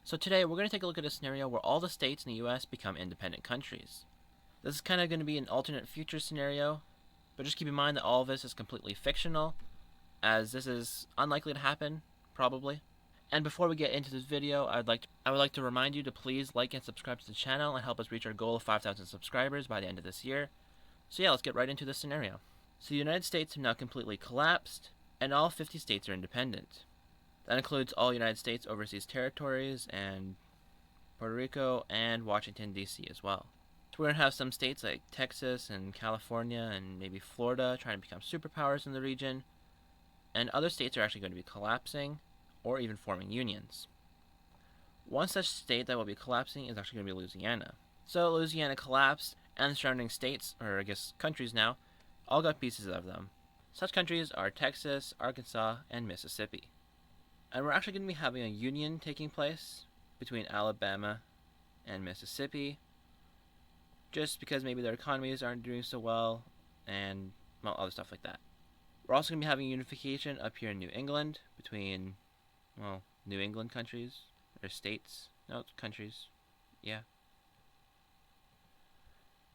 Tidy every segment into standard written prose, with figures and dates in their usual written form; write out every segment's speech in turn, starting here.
So today we're going to take a look at a scenario where all the states in the US become independent countries. This is kind of going to be an alternate future scenario, but just keep in mind that all of this is completely fictional, as this is unlikely to happen, probably. And before we get into this video, I would like to remind you to please like and subscribe to the channel and help us reach our goal of 5,000 subscribers by the end of this year. So yeah, let's get right into this scenario. So the United States have now completely collapsed, and all 50 states are independent. That includes all United States overseas territories and Puerto Rico and Washington, D.C. as well. So we're going to have some states like Texas and California and maybe Florida trying to become superpowers in the region, and other states are actually going to be collapsing or even forming unions. One such state that will be collapsing is actually going to be Louisiana. So Louisiana collapsed, and the surrounding states, or I guess countries now, all got pieces of them. Such countries are Texas, Arkansas, and Mississippi. And we're actually going to be having a union taking place between Alabama and Mississippi, just because maybe their economies aren't doing so well, and well, other stuff like that. We're also going to be having unification up here in New England between, well, New England countries, or states. No, it's countries. Yeah.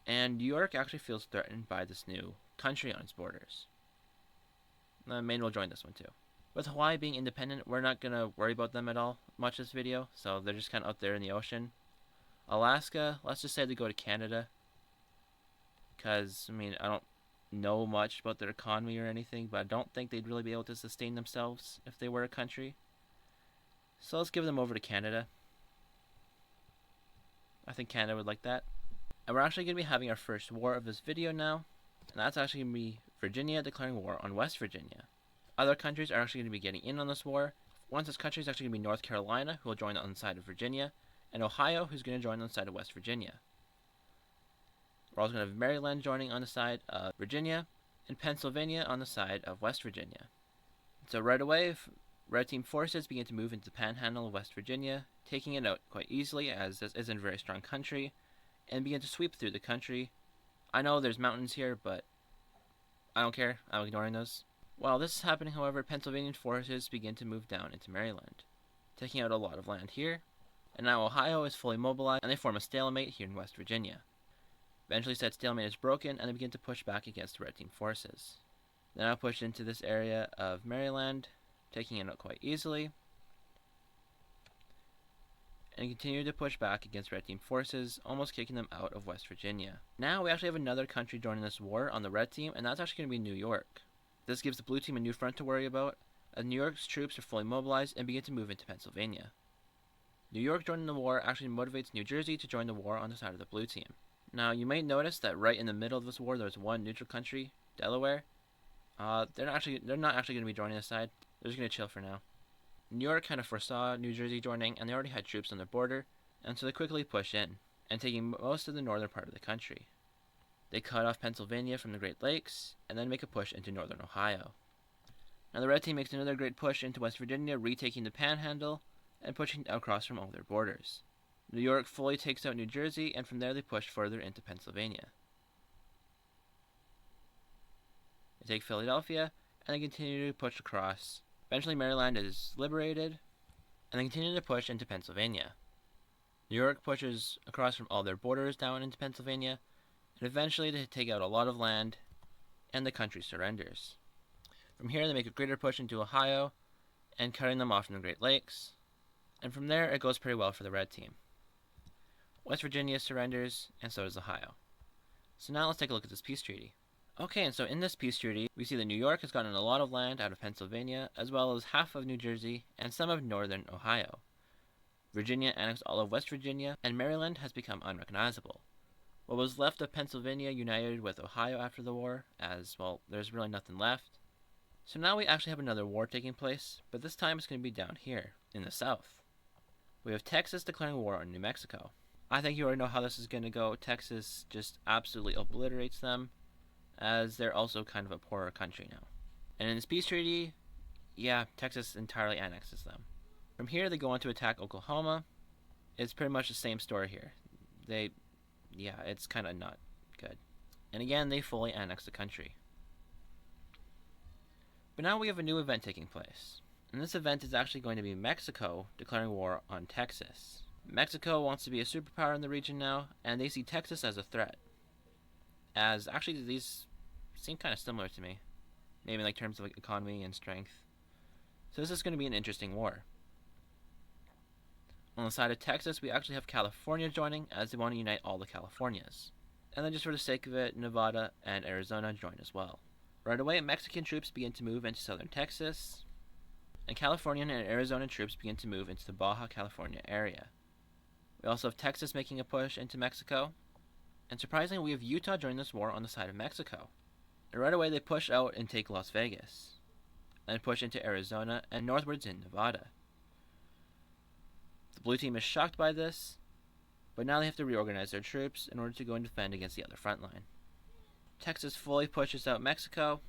And New York actually feels threatened by this new country on its borders. Maine will join this one too. With Hawaii being independent, we're not going to worry about them at all much this video, so they're just kind of out there in the ocean. Alaska, let's just say they go to Canada, because, I mean, I don't know much about their economy or anything, but I don't think they'd really be able to sustain themselves if they were a country. So let's give them over to Canada. I think Canada would like that. And we're actually going to be having our first war of this video now, and that's actually going to be Virginia declaring war on West Virginia. Other countries are actually going to be getting in on this war. One such country is actually going to be North Carolina, who will join on the side of Virginia, and Ohio, who's going to join on the side of West Virginia. We're also going to have Maryland joining on the side of Virginia, and Pennsylvania on the side of West Virginia. So right away, Red Team forces begin to move into the panhandle of West Virginia, taking it out quite easily, as this isn't a very strong country, and begin to sweep through the country. I know there's mountains here, but I don't care. I'm ignoring those. While this is happening, however, Pennsylvanian forces begin to move down into Maryland, taking out a lot of land here, and now Ohio is fully mobilized, and they form a stalemate here in West Virginia. Eventually, said stalemate is broken, and they begin to push back against the Red Team forces. They now push into this area of Maryland, taking it out quite easily, and continue to push back against Red Team forces, almost kicking them out of West Virginia. Now we actually have another country joining this war on the Red Team, and that's actually going to be New York. This gives the Blue Team a new front to worry about, as New York's troops are fully mobilized and begin to move into Pennsylvania. New York joining the war actually motivates New Jersey to join the war on the side of the Blue Team. Now, you may notice that right in the middle of this war, there's one neutral country, Delaware. They're not actually going to be joining this side. They're just going to chill for now. New York kind of foresaw New Jersey joining, and they already had troops on their border, and so they quickly push in, and taking most of the northern part of the country. They cut off Pennsylvania from the Great Lakes, and then make a push into northern Ohio. Now the Red Team makes another great push into West Virginia, retaking the Panhandle, and pushing across from all their borders. New York fully takes out New Jersey, and from there they push further into Pennsylvania. They take Philadelphia, and they continue to push across. Eventually Maryland is liberated, and they continue to push into Pennsylvania. New York pushes across from all their borders down into Pennsylvania, and eventually they take out a lot of land, and the country surrenders. From here they make a greater push into Ohio, and cutting them off from the Great Lakes, and from there it goes pretty well for the Red Team. West Virginia surrenders, and so does Ohio. So now let's take a look at this peace treaty. Okay, and so in this peace treaty, we see that New York has gotten a lot of land out of Pennsylvania, as well as half of New Jersey, and some of northern Ohio. Virginia annexed all of West Virginia, and Maryland has become unrecognizable. What was left of Pennsylvania united with Ohio after the war, as, well, there's really nothing left. So now we actually have another war taking place, but this time it's going to be down here, in the south. We have Texas declaring war on New Mexico. I think you already know how this is going to go. Texas just absolutely obliterates them, as they're also kind of a poorer country now. And in this peace treaty, yeah, Texas entirely annexes them. From here, they go on to attack Oklahoma. It's pretty much the same story here. It's kind of not good. And again, they fully annex the country. But now we have a new event taking place. And this event is actually going to be Mexico declaring war on Texas. Mexico wants to be a superpower in the region now, and they see Texas as a threat. As actually these seem kind of similar to me, maybe in like terms of like economy and strength. So this is going to be an interesting war. On the side of Texas, we actually have California joining, as they want to unite all the Californias. And then just for the sake of it, Nevada and Arizona join as well. Right away, Mexican troops begin to move into southern Texas, and Californian and Arizona troops begin to move into the Baja California area. We also have Texas making a push into Mexico, and surprisingly, we have Utah joining this war on the side of Mexico. And right away, they push out and take Las Vegas, then push into Arizona and northwards in Nevada. The blue team is shocked by this, but now they have to reorganize their troops in order to go and defend against the other front line. Texas fully pushes out Mexico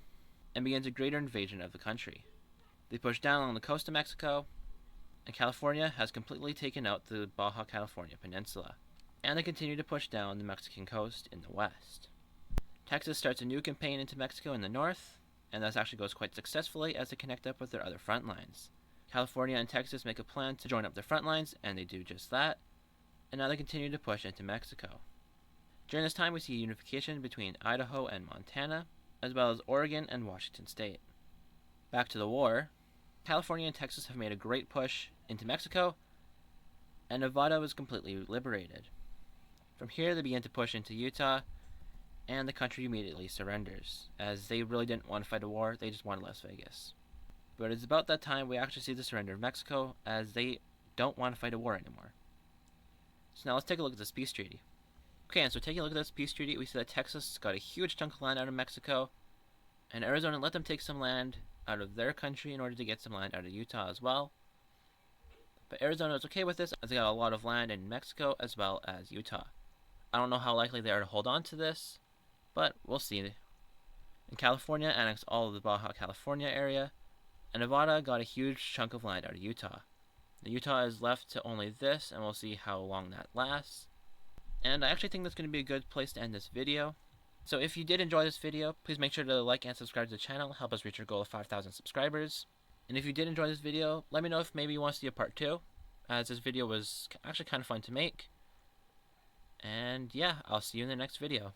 and begins a greater invasion of the country. They push down along the coast of Mexico, and California has completely taken out the Baja California Peninsula, and they continue to push down the Mexican coast in the west. Texas starts a new campaign into Mexico in the north, and this actually goes quite successfully as they connect up with their other front lines. California and Texas make a plan to join up their front lines, and they do just that, and now they continue to push into Mexico. During this time, we see unification between Idaho and Montana, as well as Oregon and Washington State. Back to the war, California and Texas have made a great push into Mexico, and Nevada was completely liberated. From here, they begin to push into Utah, and the country immediately surrenders, as they really didn't want to fight a war, they just wanted Las Vegas. But it's about that time we actually see the surrender of Mexico, as they don't want to fight a war anymore. So now let's take a look at this peace treaty. Okay, and so taking a look at this peace treaty, we see that Texas got a huge chunk of land out of Mexico, and Arizona let them take some land out of their country in order to get some land out of Utah as well. But Arizona is okay with this, as they got a lot of land in Mexico as well as Utah. I don't know how likely they are to hold on to this, but we'll see. And California annexed all of the Baja California area, and Nevada got a huge chunk of land out of Utah. The Utah is left to only this, and we'll see how long that lasts. And I actually think that's going to be a good place to end this video. So if you did enjoy this video, please make sure to like and subscribe to the channel, help us reach our goal of 5,000 subscribers. And if you did enjoy this video, let me know if maybe you want to see a part 2, as this video was actually kind of fun to make. And yeah, I'll see you in the next video.